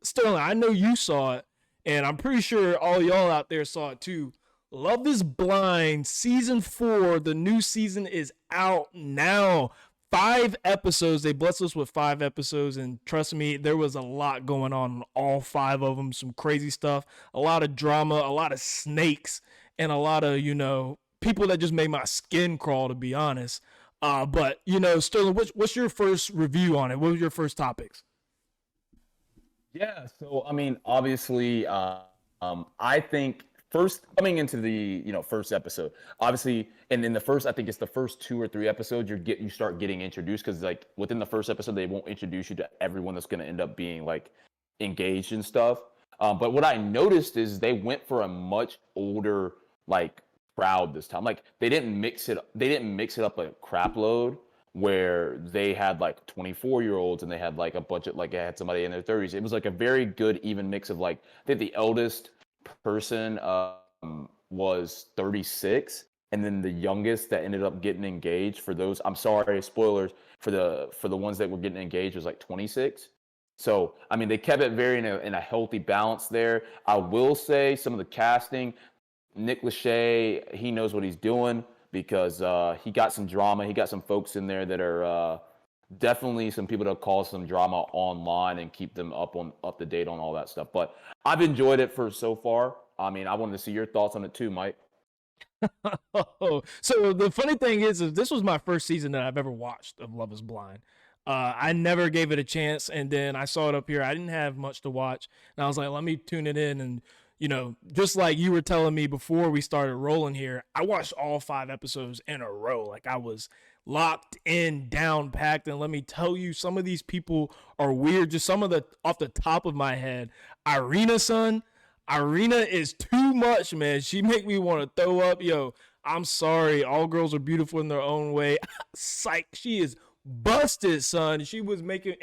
Sterling, I know you saw it, and I'm pretty sure all y'all out there saw it too. Love is Blind season 4. The new season is out now. 5 episodes. They blessed us with 5 episodes, and trust me, there was a lot going on in all 5 of them. Some crazy stuff, a lot of drama, a lot of snakes, and a lot of people that just made my skin crawl, to be honest. But Sterling, what's your first review on it? What was your first topics? Yeah, so I mean, obviously, I think first coming into the first episode, obviously, and in the first, I think it's the first 2 or 3 episodes you start getting introduced because like within the first episode they won't introduce you to everyone that's going to end up being like engaged and stuff. But what I noticed is they went for a much older like crowd this time. Like they didn't mix it. They didn't mix it up like a crap load where they had like 24-year-olds and they had like a bunch of like I had somebody in their 30s. It was like a very good even mix of like I think the eldest person was 36 and then the youngest that ended up getting engaged for those I'm sorry spoilers for the ones that were getting engaged was like 26. So I mean they kept it very in a healthy balance there. I will say some of the casting, Nick Lachey, he knows what he's doing because he got some drama. He got some folks in there that are definitely some people that cause some drama online and keep them up to date on all that stuff. But I've enjoyed it for so far. I mean, I wanted to see your thoughts on it too, Mike. So the funny thing is this was my first season that I've ever watched of Love is Blind. I never gave it a chance, and then I saw it up here. I didn't have much to watch, and I was like, let me tune it in. And just like you were telling me before we started rolling here, I watched all 5 episodes in a row. Like I was locked in, down packed. And let me tell you, some of these people are weird. Just some of the off the top of my head. Irina, son. Irina is too much, man. She make me want to throw up. Yo, I'm sorry. All girls are beautiful in their own way. Psych. She is busted, son. She was making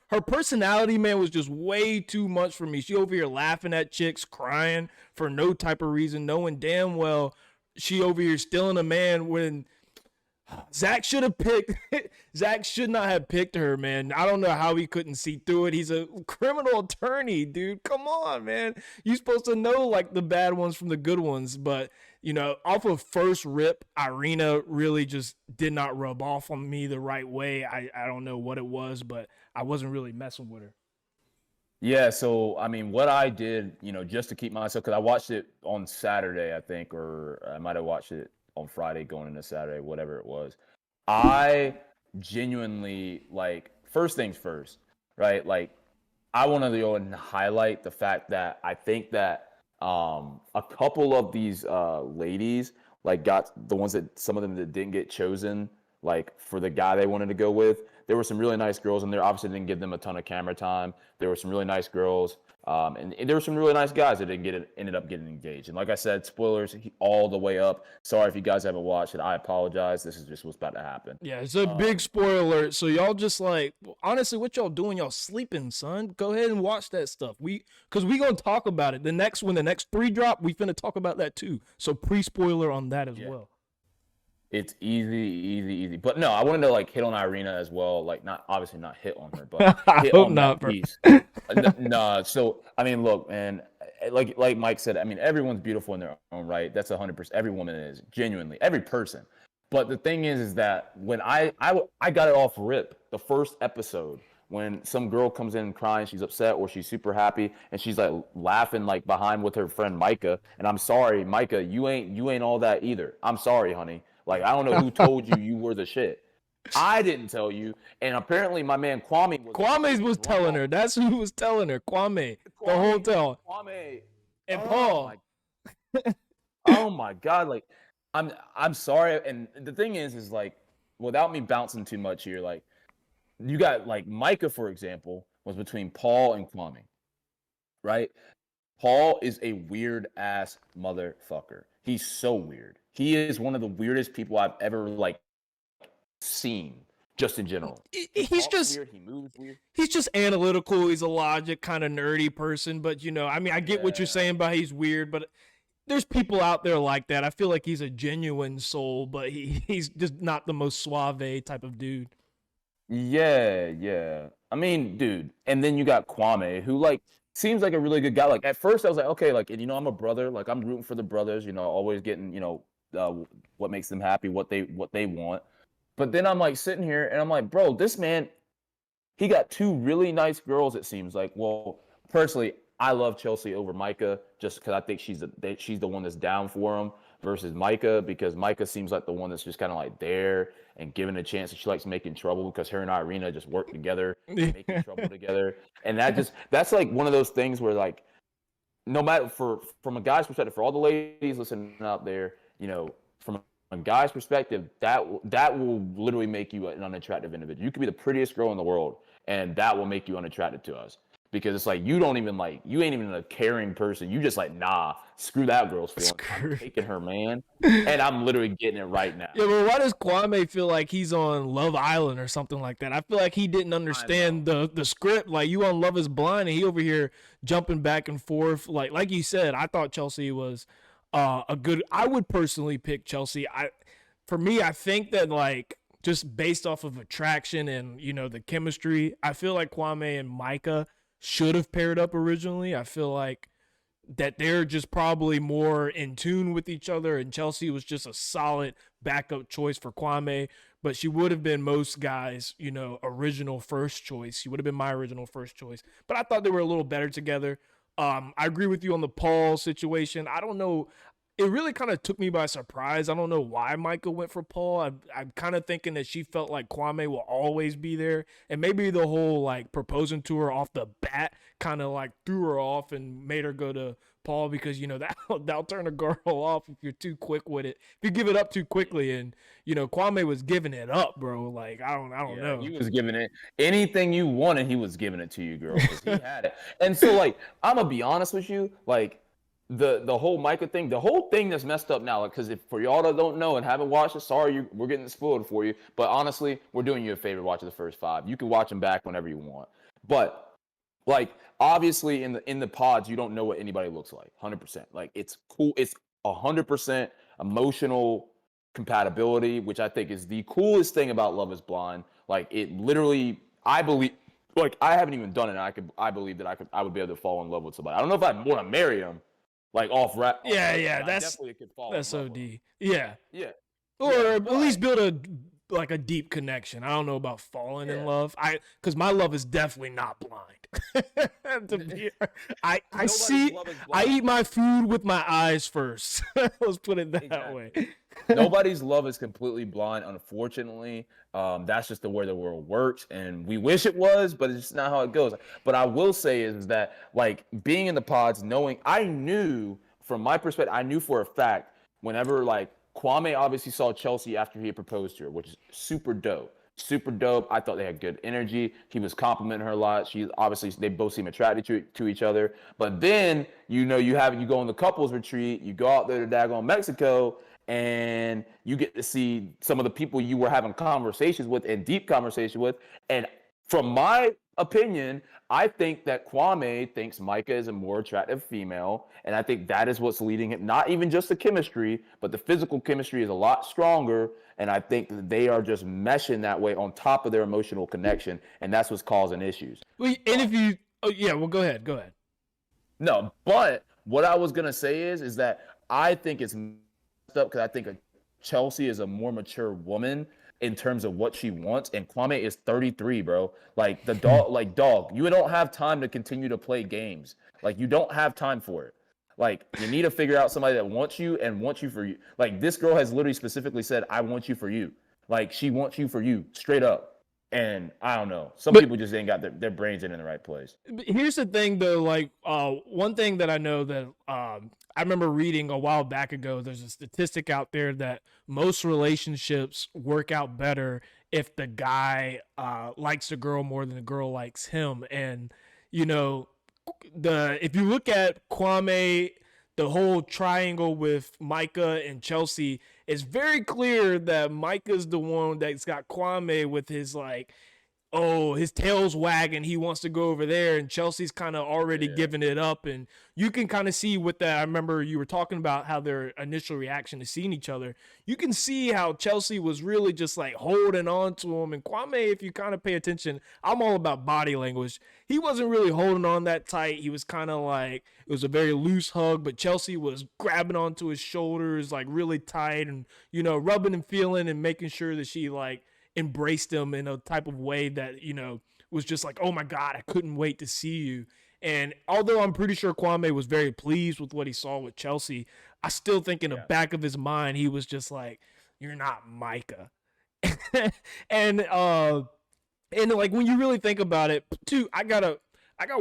her personality, man, was just way too much for me. She over here laughing at chicks, crying for no type of reason, knowing damn well she over here stealing a man when Zach should have picked. Zach should not have picked her, man. I don't know how he couldn't see through it. He's a criminal attorney, dude. Come on, man. You're supposed to know like the bad ones from the good ones, but off of first rip, Irina really just did not rub off on me the right way. I don't know what it was, but I wasn't really messing with her. Yeah, so I mean, what I did, just to keep myself, because I watched it on Saturday, I think, or I might have watched it on Friday going into Saturday, whatever it was. I genuinely like first things first, right? Like I want to go and highlight the fact that I think that a couple of these ladies like got the ones that some of them that didn't get chosen like for the guy they wanted to go with. There were some really nice girls in there. Obviously, didn't give them a ton of camera time. There were some really nice girls, and there were some really nice guys that ended up getting engaged. And like I said, spoilers all the way up. Sorry if you guys haven't watched it. I apologize. This is just what's about to happen. Yeah, it's a big spoiler. So y'all just like, honestly, what y'all doing? Y'all sleeping, son. Go ahead and watch that stuff. Because we gonna talk about it. When the next 3 drop, we finna talk about that too. So pre-spoiler on that as well. It's easy. But no, I wanted to like hit on Irina as well. Like not obviously not hit on her, but hit on that piece. No, so I mean, look, man, like Mike said, I mean, everyone's beautiful in their own right. That's 100%. Every woman is genuinely every person. But the thing is that when I got it off rip the first episode when some girl comes in crying, she's upset or she's super happy and she's like laughing like behind with her friend Micah. And I'm sorry, Micah, you ain't all that either. I'm sorry, honey. Like, I don't know who told you were the shit. I didn't tell you. And apparently my man Kwame was telling her. That's who was telling her. Kwame the whole time. Kwame. And Paul. Oh my God. Like, I'm sorry. And the thing is like, without me bouncing too much here, like, you got like Micah, for example, was between Paul and Kwame. Right? Paul is a weird ass motherfucker. He's so weird. He is one of the weirdest people I've ever like seen, just in general. He's just weird. He moves weird. He's just analytical. He's a logic kind of nerdy person, but I mean, I get what you're saying about he's weird, but there's people out there like that. I feel like he's a genuine soul, but he's just not the most suave type of dude. Yeah. I mean, dude, and then you got Kwame, who like seems like a really good guy. Like at first I was like, okay, like, and I'm a brother, like I'm rooting for the brothers, always getting, what makes them happy, what they want. But then I'm like sitting here and I'm like, bro, this man, he got two really nice girls, it seems like. Well, personally, I love Chelsea over Micah just because I think she's the one that's down for him versus Micah, because Micah seems like the one that's just kind of like there and given a chance. And she likes making trouble because her and Irina just work together and making trouble together. And that's like one of those things where like no matter from a guy's perspective, for all the ladies listening out there, from a guy's perspective, that will literally make you an unattractive individual. You could be the prettiest girl in the world, and that will make you unattractive to us. Because it's like you ain't even a caring person. You just like, nah, screw that girl's feelings. I'm taking her, man. And I'm literally getting it right now. Yeah, but why does Kwame feel like he's on Love Island or something like that? I feel like he didn't understand the script. Like, you on Love is Blind, and he over here jumping back and forth. Like you said, I thought Chelsea was a good. I would personally pick Chelsea. For me, I think that like just based off of attraction and the chemistry, I feel like Kwame and Micah should have paired up originally. I feel like that they're just probably more in tune with each other, and Chelsea was just a solid backup choice for Kwame, but she would have been most guys, original first choice. She would have been my original first choice, but I thought they were a little better together. I agree with you on the Paul situation. I don't know. It really kind of took me by surprise. I don't know why Micah went for Paul. I'm kind of thinking that she felt like Kwame will always be there. And maybe the whole like proposing to her off the bat kind of like threw her off and made her go to Paul, because, that'll turn a girl off if you're too quick with it. If you give it up too quickly. And, Kwame was giving it up, bro. Like, I don't know. He was giving it anything you wanted. He was giving it to you, girl, because he had it. And so like, I'm going to be honest with you. Like, the whole Micah thing, the whole thing that's messed up now, because if for y'all that don't know and haven't watched it, sorry, we're getting spoiled for you. But honestly, we're doing you a favor watching the first 5. You can watch them back whenever you want. But like obviously in the pods, you don't know what anybody looks like, 100%. Like it's cool. It's 100% emotional compatibility, which I think is the coolest thing about Love Is Blind. Like it literally, I believe. Like I haven't even done it. I believe that I would be able to fall in love with somebody. I don't know if I'd want to marry him. Like off rap. Yeah, that's OD. Yeah. Or at least build a deep connection. I don't know about falling in love. Because my love is definitely not blind. I eat my food with my eyes first. Let's put it that way. Nobody's love is completely blind, unfortunately. That's just the way the world works, and we wish it was, but it's just not how it goes. But I will say is that, like, being in the pods, I knew from my perspective, I knew for a fact whenever, like, Kwame obviously saw Chelsea after he had proposed to her, which is super dope. Super dope. I thought they had good energy. He was complimenting her a lot. They both seem attracted to each other. But then, you go on the couples retreat, you go out there to daggone Mexico, and you get to see some of the people you were having conversations with and deep conversation with. And from my opinion, I think that Kwame thinks Micah is a more attractive female. And I think that is what's leading him. Not even just the chemistry, but the physical chemistry is a lot stronger. And I think that they are just meshing that way on top of their emotional connection. And that's what's causing issues. Well, and go ahead. No, but what I was going to say is that I think it's up because I think Chelsea is a more mature woman in terms of what she wants, and Kwame is 33, bro. Like dog, you don't have time to continue to play games. Like you don't have time for it. Like you need to figure out somebody that wants you and wants you for you. Like this girl has literally specifically said, "I want you for you." Like she wants you for you, straight up. And I don't know. Some people just ain't got their brains in the right place. Here's the thing, though. Like, one thing that I know that I remember reading a while back ago, there's a statistic out there that most relationships work out better if the guy likes the girl more than the girl likes him. And, if you look at Kwame, the whole triangle with Micah and Chelsea, it's very clear that Micah's the one that's got Kwame with his like oh, his tail's wagging. He wants to go over there, and Chelsea's kind of already Yeah. giving it up. And you can kind of see with that. I remember you were talking about how their initial reaction to seeing each other. You can see how Chelsea was really just like holding on to him. And Kwame, if you kind of pay attention, I'm all about body language. He wasn't really holding on that tight. He was kind of like, it was a very loose hug, but Chelsea was grabbing onto his shoulders like really tight and, rubbing and feeling and making sure that she like embraced him in a type of way that, was just like, oh my God, I couldn't wait to see you. And although I'm pretty sure Kwame was very pleased with what he saw with Chelsea, I still think in the back of his mind, he was just like, you're not Micah. and like when you really think about it, too, I got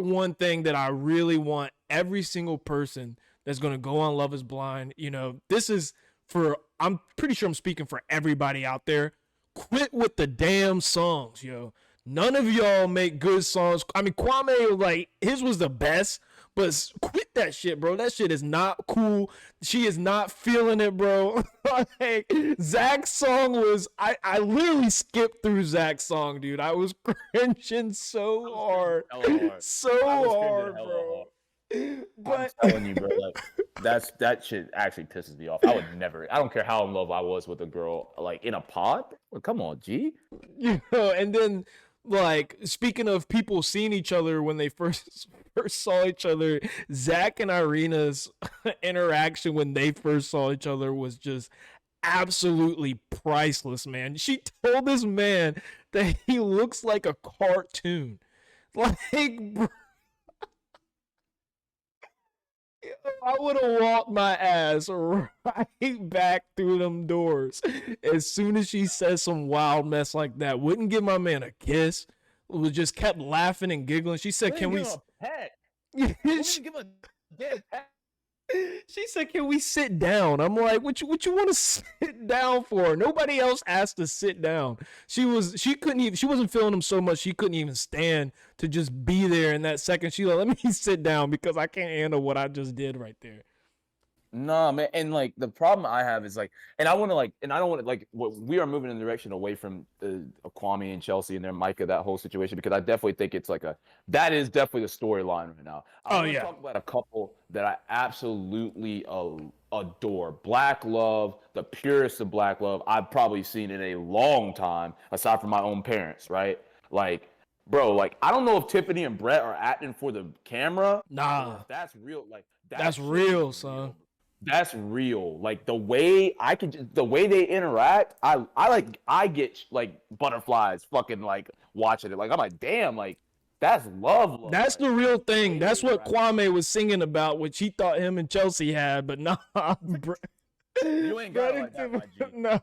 one thing that I really want every single person that's gonna go on Love Is Blind. This is I'm pretty sure I'm speaking for everybody out there. Quit with the damn songs, yo. None of y'all make good songs. I mean, Kwame, like, his was the best, but quit that shit, bro. That shit is not cool. She is not feeling it, bro. Like, Zach's song was, I literally skipped through Zach's song, dude. I was cringing so hard. So hard, bro. But I'm telling you, bro, like that shit actually pisses me off. I would never. I don't care how in love I was with a girl, like in a pod. Well, come on, G. And then like speaking of people seeing each other when they first saw each other, Zach and Irina's interaction when they first saw each other was just absolutely priceless, man. She told this man that he looks like a cartoon. Like, bro, I would have walked my ass right back through them doors as soon as she says some wild mess like that. Wouldn't give my man a kiss. Was just kept laughing and giggling. She said, "Can we?" Pet? Give a dead pet? She said, "Can we sit down?" I'm like, "What you want to sit down for?" Nobody else asked to sit down. She wasn't feeling him so much she couldn't even stand to just be there in that second. She like, "Let me sit down because I can't handle what I just did right there." Nah, man, and like the problem I have is like, and I want to like, and I don't want to like, what we are moving in the direction away from Kwame and Chelsea and their Micah, that whole situation, because I definitely think it's like that is definitely the storyline right now. I want to talk about a couple that I absolutely adore. Black love, the purest of black love I've probably seen in a long time, aside from my own parents, right? Like, bro, like I don't know if Tiffany and Brett are acting for the camera. Nah, that's real. Like that's real, son. That's real. Like the way they interact, I get like butterflies fucking like watching it. Like I'm like, damn, like that's love. That's the real thing. That's what Kwame was singing about, which he thought him and Chelsea had, but nah. You ain't got it like that, my G. Nah,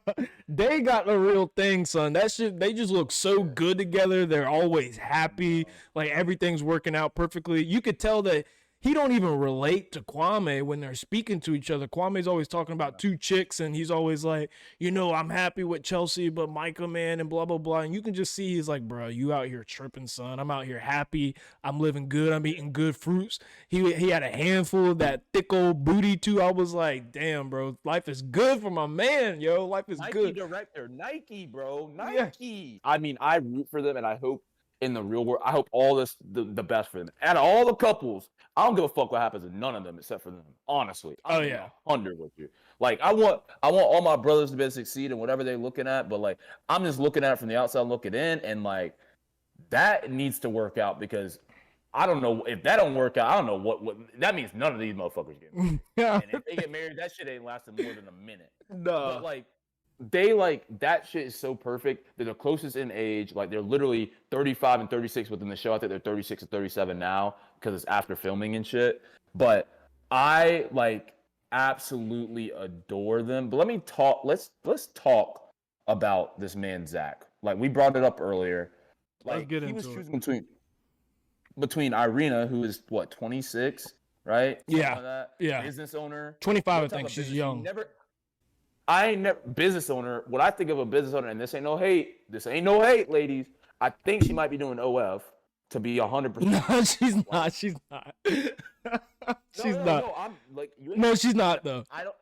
they got the real thing, son. That shit, they just look so good together. They're always happy. Like everything's working out perfectly. You could tell that he don't even relate to Kwame when they're speaking to each other. Kwame's always talking about two chicks, and he's always like, I'm happy with Chelsea, but Micah, man, and blah, blah, blah. And you can just see he's like, bro, you out here tripping, son. I'm out here happy. I'm living good. I'm eating good fruits. He had a handful of that thick old booty, too. I was like, damn, bro, life is good for my man, yo. Life is good. Nike director, Nike, bro. Nike. Yeah. I mean, I root for them, and I hope in the real world, I hope all this the best for them. Out of all the couples, I don't give a fuck what happens to none of them except for them. Honestly, I'm 100 with you. Like I want all my brothers to be able to succeed in whatever they're looking at, but like I'm just looking at it from the outside looking in, and like that needs to work out because I don't know if that don't work out. I don't know what that means. None of these motherfuckers get married. And if they get married, that shit ain't lasting more than a minute. No, but like. They like that shit is so perfect. They're the closest in age. Like they're literally 35 and 36 within the show. I think they're 36 and 37 now because it's after filming and shit. But I like absolutely adore them. But let me talk. Let's talk about this man Zach. Like we brought it up earlier. Like he was choosing between Irina, who is what 26, right? Yeah, yeah. Business owner. 25, I think she's young. I ain't never business owner. What I think of a business owner, and this ain't no hate, ladies. I think she might be doing OF to be 100%. No, she's not. She's not. She's not. No, I'm like. No, she's not though. I don't.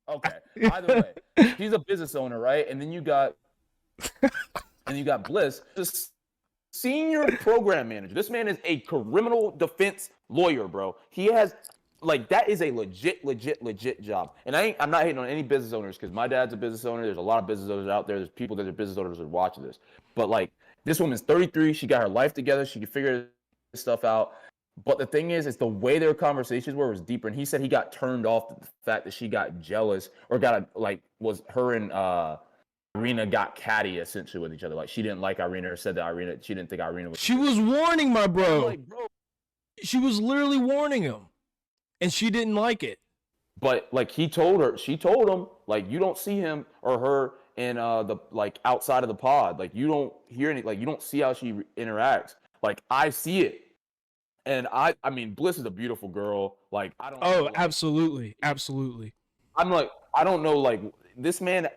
Okay. Either way, she's a business owner, right? And then you got Bliss. senior program manager. This man is a criminal defense lawyer, bro. He has like that is a legit job. And I'm not hating on any business owners because my dad's a business owner. There's a lot of business owners out there. There's people that are business owners that are watching this. But like this woman's 33. She got her life together. She can figure this stuff out. But the thing is the way their conversations were was deeper. And he said he got turned off the fact that she got jealous or was her and Irina got catty essentially with each other. Like she didn't like Irina or said that she didn't think Irina was. She was warning my bro. Like, bro. She was literally warning him. And she didn't like it. But like she told him, like you don't see him or her in the like outside of the pod. Like you don't hear any, like you don't see how she interacts. Like I see it. And I mean, Bliss is a beautiful girl. Like I don't. Oh, know, like, absolutely. I'm like, I don't know, like this man.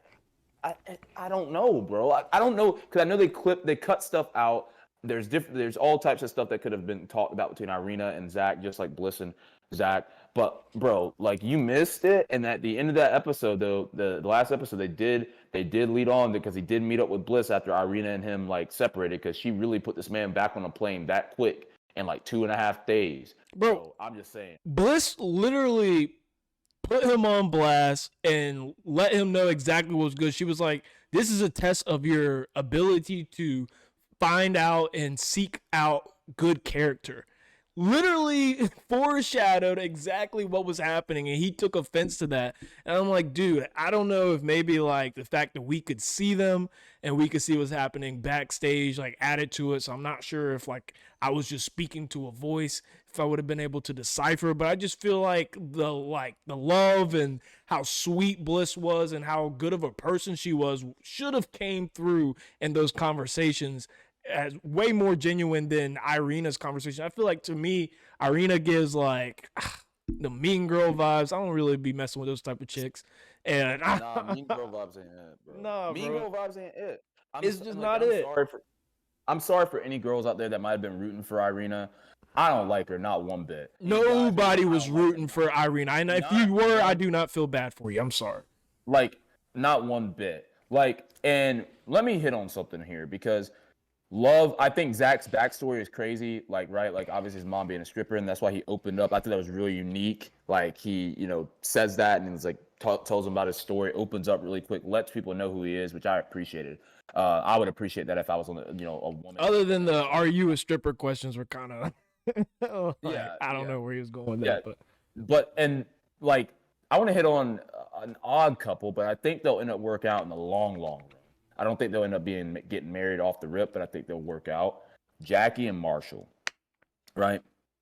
I don't know, bro. I don't know because I know they cut stuff out. There's all types of stuff that could have been talked about between Irina and Zach, just like Bliss and Zach. But bro, like you missed it. And at the end of that episode, though, the last episode, they did lead on because he did meet up with Bliss after Irina and him like separated because she really put this man back on a plane that quick in like 2.5 days. Bro, so I'm just saying. Bliss literally put him on blast and let him know exactly what was good. She was like, this is a test of your ability to find out and seek out good character. Literally foreshadowed exactly what was happening, and he took offense to that. And I'm like, dude, I don't know if maybe like the fact that we could see them and we could see what's happening backstage like added to it. So I'm not sure if like I was just speaking to a voice, if I would have been able to decipher. But I just feel like the love and how sweet Bliss was and how good of a person she was should have came through in those conversations as way more genuine than Irina's conversation. I feel like to me, Irina gives like the mean girl vibes. I don't really be messing with those type of chicks. And nah, mean girl vibes ain't it, bro. Nah, mean bro. girl vibes ain't it. It's just not it. I'm sorry for any girls out there that might have been rooting for Irina. I don't like her, not one bit. Nobody was rooting for Irina. And if you were, I do not feel bad for you. I'm sorry. Like, not one bit. Like, and let me hit on something here because I think Zach's backstory is crazy. Like, right? Like, obviously his mom being a stripper, and that's why he opened up. I thought that was really unique. Like, he, says that and it's like tells him about his story, opens up really quick, lets people know who he is, which I appreciated. I would appreciate that if I was on, a woman. Other than the "Are you a stripper?" questions were kind of, I don't know where he was going with that, but I want to hit on an odd couple, but I think they'll end up working out in the long run. I don't think they'll end up getting married off the rip, but I think they'll work out. Jackie and Marshall, right?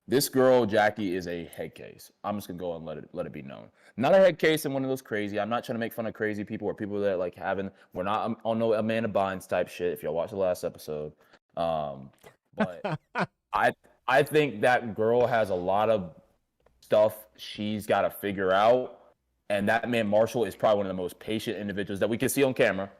This girl, Jackie, is a head case. I'm just gonna go and let it be known. Not a head case and one of those crazy. I'm not trying to make fun of crazy people or people that like having. We're not on no Amanda Bynes type shit. If y'all watch the last episode, but I think that girl has a lot of stuff she's got to figure out, and that man Marshall is probably one of the most patient individuals that we can see on camera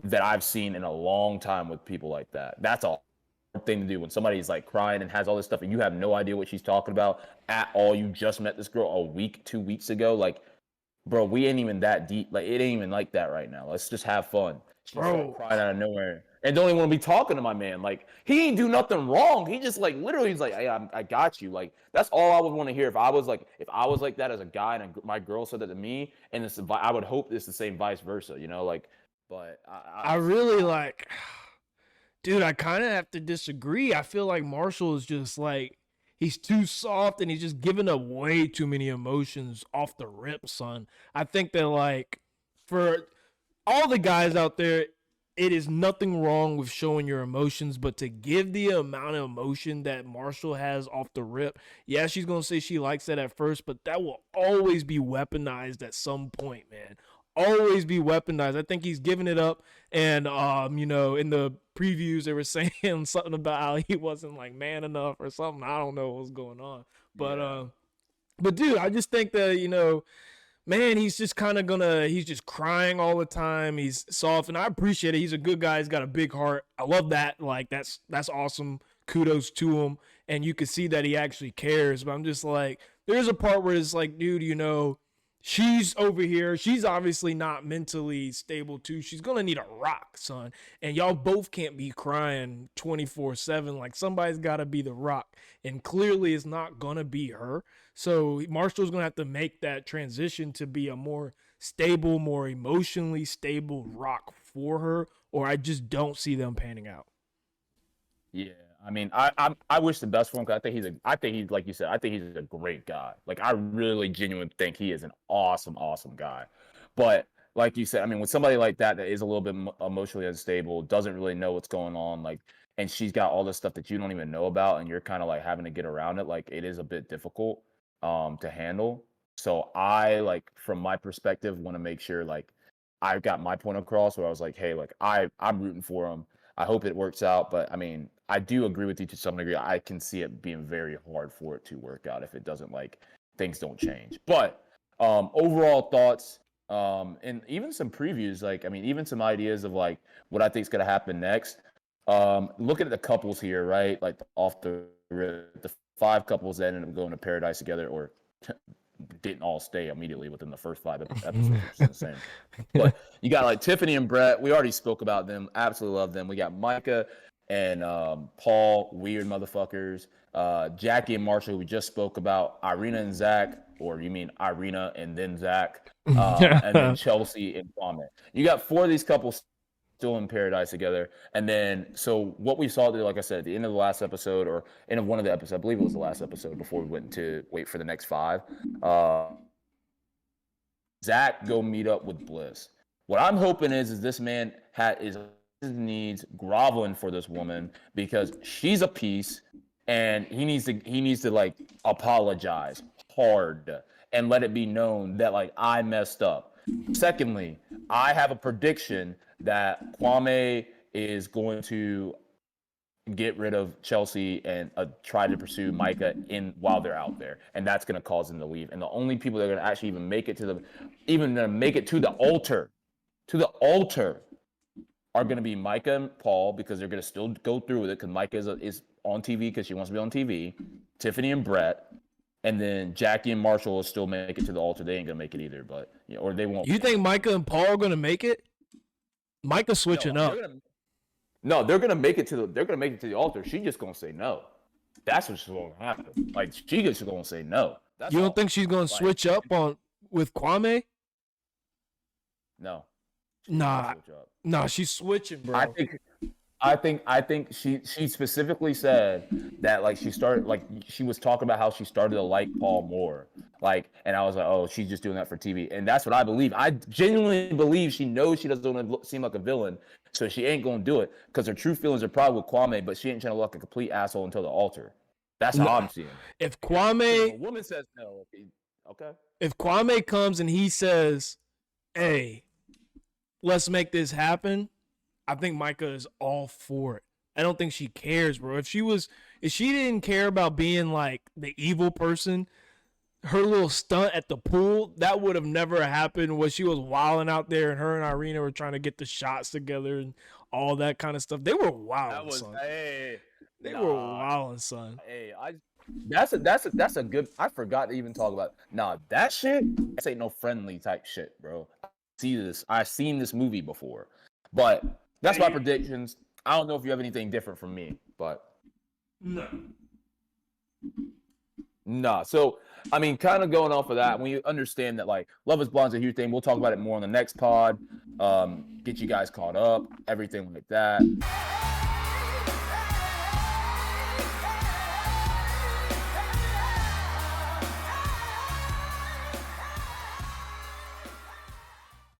that I've seen in a long time with people like that. That's a hard thing to do when somebody's like crying and has all this stuff and you have no idea what she's talking about at all. You just met this girl a week, 2 weeks ago. Like, bro, we ain't even that deep. Like, it ain't even like that right now. Let's just have fun. She's like crying out of nowhere and don't even want to be talking to my man. Like, he ain't do nothing wrong. He just like literally he's like, hey, I got you. Like, that's all I would want to hear if I was like that as a guy and my girl said that to me. And I would hope it's the same vice versa, like. But I really like, dude, I kind of have to disagree. I feel like Marshall is just like, he's too soft and he's just giving up way too many emotions off the rip, son. I think that like for all the guys out there, it is nothing wrong with showing your emotions, but to give the amount of emotion that Marshall has off the rip, yeah, she's going to say she likes that at first, but that will always be weaponized at some point, man. Always be weaponized. I think he's giving it up. And, in the previews, they were saying something about how he wasn't like man enough or something. I don't know what was going on. But dude, I just think that, man, he's just kind of he's just crying all the time. He's soft and I appreciate it. He's a good guy. He's got a big heart. I love that. Like that's awesome. Kudos to him. And you can see that he actually cares. But I'm just like, there's a part where it's like, dude, she's over here. She's obviously not mentally stable too. She's gonna need a rock, son. And y'all both can't be crying 24/7. Like somebody's gotta be the rock. And clearly it's not gonna be her. So Marshall's gonna have to make that transition to be a more stable, more emotionally stable rock for her, or I just don't see them panning out. Yeah, I mean, I wish the best for him because I think he's like you said, I think he's a great guy. Like I really genuinely think he is an awesome guy. But like you said, I mean, with somebody like that is a little bit emotionally unstable, doesn't really know what's going on, like, and she's got all this stuff that you don't even know about, and you're kind of like having to get around it. Like it is a bit difficult to handle. So I like from my perspective want to make sure like I got my point across where I was like, hey, like I'm rooting for him. I hope it works out, but I mean, I do agree with you to some degree. I can see it being very hard for it to work out if it doesn't like things don't change. But overall thoughts, and even some previews, like I mean, even some ideas of like what I think is gonna happen next. Looking at the couples here, right? Like off the 5 couples that ended up going to paradise together, or didn't all stay immediately within the first 5 episodes, which is insane. But you got like Tiffany and Brett. We already spoke about them. Absolutely love them. We got Micah and Paul, weird motherfuckers. Jackie and Marshall, who we just spoke about. Irina and Zach, or you mean Irina and then Zach. And then Chelsea and Kwame. You got 4 of these couples still in paradise together. And then, so what we saw, like I said, at the end of the last episode, or end of one of the episodes, I believe it was the last episode before we went to wait for the next 5. Zach go meet up with Bliss. What I'm hoping is this man is his needs groveling for this woman because she's a piece, and he needs to like apologize hard and let it be known that like I messed up. Secondly, I have a prediction that Kwame is going to get rid of Chelsea and try to pursue Micah while they're out there, and that's going to cause them to leave. And the only people that are going to actually even make it to the altar are going to be Micah and Paul, because they're going to still go through with it because Micah is on TV because she wants to be on TV. Tiffany and Brett. And then Jackie and Marshall will still make it to the altar. They ain't gonna make it either, but or they won't. You think Micah and Paul are gonna make it? Micah's switching up. They're gonna make it to the altar. She's just gonna say no. That's what's gonna happen. Like she's just gonna say no. You don't think she's gonna switch up with Kwame? No. Nah, she's switching, bro. I think she specifically said that like she was talking about how she started to like Paul more, like, and I was like, oh, she's just doing that for TV, and that's what I believe. I genuinely believe she knows she doesn't want to seem like a villain, so she ain't gonna do it because her true feelings are probably with Kwame, but she ain't trying to look like a complete asshole until the altar. That's how I'm seeing. If Kwame, a woman says no, okay. If Kwame comes and he says, "Hey, let's make this happen," I think Micah is all for it. I don't think she cares, bro. If she didn't care about being like the evil person, her little stunt at the pool, that would have never happened when she was wilding out there and her and Irina were trying to get the shots together and all that kind of stuff. They were wild, son. They were wild, son. Hey, that's a good. I forgot to even talk about. Nah, that shit. This ain't no friendly type shit, bro. I've seen this movie before, but that's my predictions. I don't know if you have anything different from me, but no. So, I mean, kind of going off of that, when you understand that, like, Love is Blind's a huge thing, we'll talk about it more on the next pod. Get you guys caught up, everything like that.